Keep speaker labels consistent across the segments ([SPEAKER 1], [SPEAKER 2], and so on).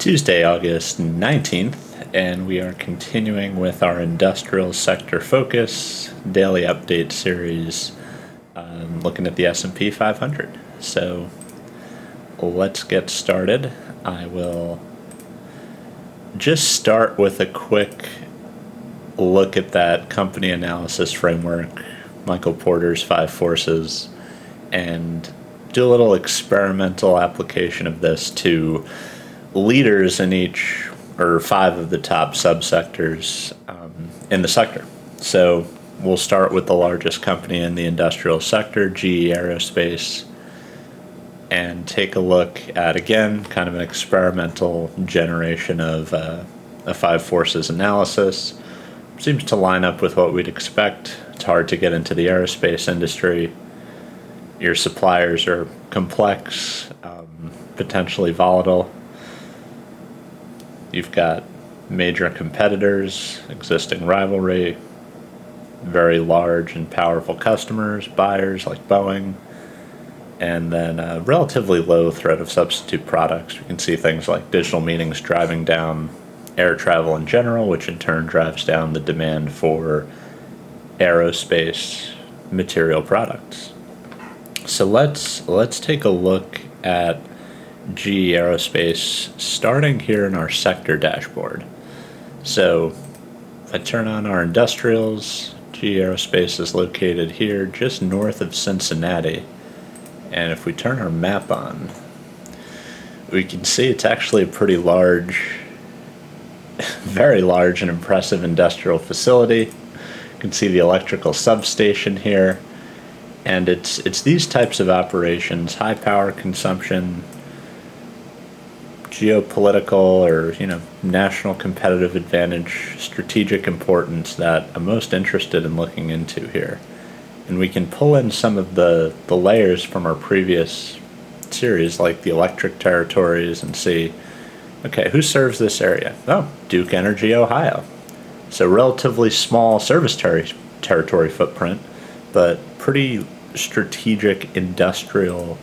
[SPEAKER 1] Tuesday, August 19th, and we are continuing with our industrial sector focus daily update series, looking at the S&P 500. So let's get started. I will just start with a quick look at that company analysis framework, Michael Porter's 5 Forces, and do a little experimental application of this to leaders in each or 5 of the top subsectors in the sector. So we'll start with the largest company in the industrial sector, GE Aerospace, and take a look at, again, kind of an experimental generation of a 5 Forces analysis. Seems to line up with what we'd expect. It's hard to get into the aerospace industry. Your suppliers are complex, potentially volatile. You've got major competitors, existing rivalry, very large and powerful customers, buyers like Boeing, and then a relatively low threat of substitute products. We can see things like digital meetings driving down air travel in general, which in turn drives down the demand for aerospace material products. So let's take a look at GE Aerospace, starting here in our sector dashboard. So if I turn on our industrials, GE Aerospace is located here just north of Cincinnati. And if we turn our map on, we can see it's actually a pretty large, very large and impressive industrial facility. You can see the electrical substation here. And it's these types of operations, high power consumption, geopolitical or national competitive advantage, strategic importance that I'm most interested in looking into here. And we can pull in some of the layers from our previous series, like the electric territories, and see, okay, who serves this area? Oh, Duke Energy, Ohio. So relatively small service territory footprint, but pretty strategic industrial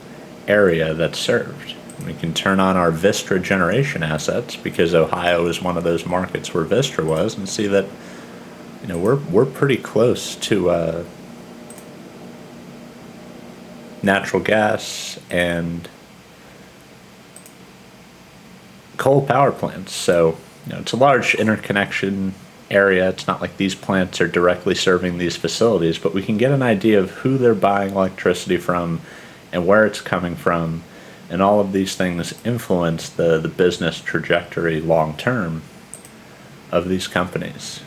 [SPEAKER 1] area that's served. We can turn on our Vistra generation assets, because Ohio is one of those markets where Vistra was, and see that we're pretty close to natural gas and coal power plants. So it's a large interconnection area. It's not like these plants are directly serving these facilities, but we can get an idea of who they're buying electricity from and where it's coming from. And all of these things influence the business trajectory long term of these companies.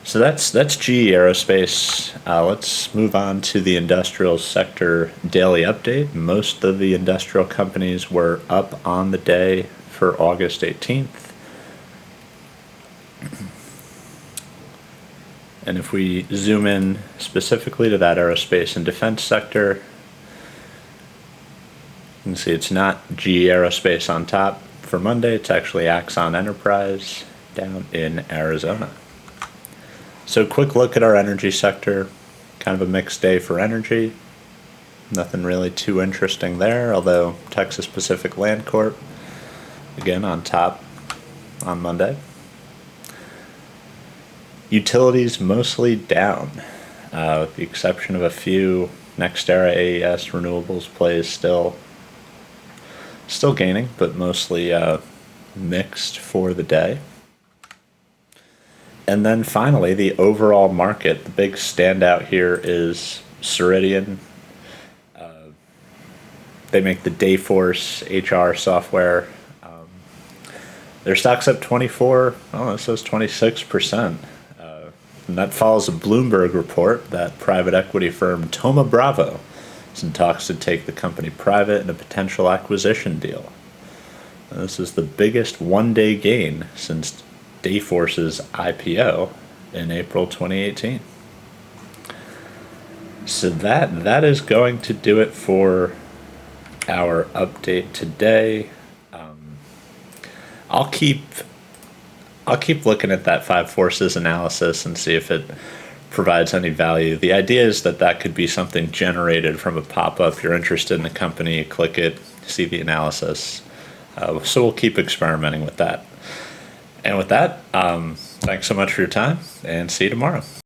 [SPEAKER 1] So that's GE Aerospace. Let's move on to the industrial sector daily update. Most of the industrial companies were up on the day for August 18th. And if we zoom in specifically to that aerospace and defense sector, you can see it's not GE Aerospace on top for Monday. It's actually Axon Enterprise down in Arizona. So quick look at our energy sector. Kind of a mixed day for energy. Nothing really too interesting there, although Texas Pacific Land Corp, again, on top on Monday. Utilities mostly down, with the exception of a few. NextEra AES renewables plays still gaining, but mostly mixed for the day. And then finally, the overall market. The big standout here is Ceridian. They make the Dayforce HR software. Their stock's up 24, it says 26%. And that follows a Bloomberg report that private equity firm Thoma Bravo is in talks to take the company private in a potential acquisition deal. Now, this is the biggest one-day gain since Dayforce's IPO in April 2018. So that is going to do it for our update today. I'll keep looking at that 5 Forces analysis and see if it provides any value. The idea is that could be something generated from a pop-up. You're interested in the company, you click it, see the analysis. So we'll keep experimenting with that. And with that, thanks so much for your time, and see you tomorrow.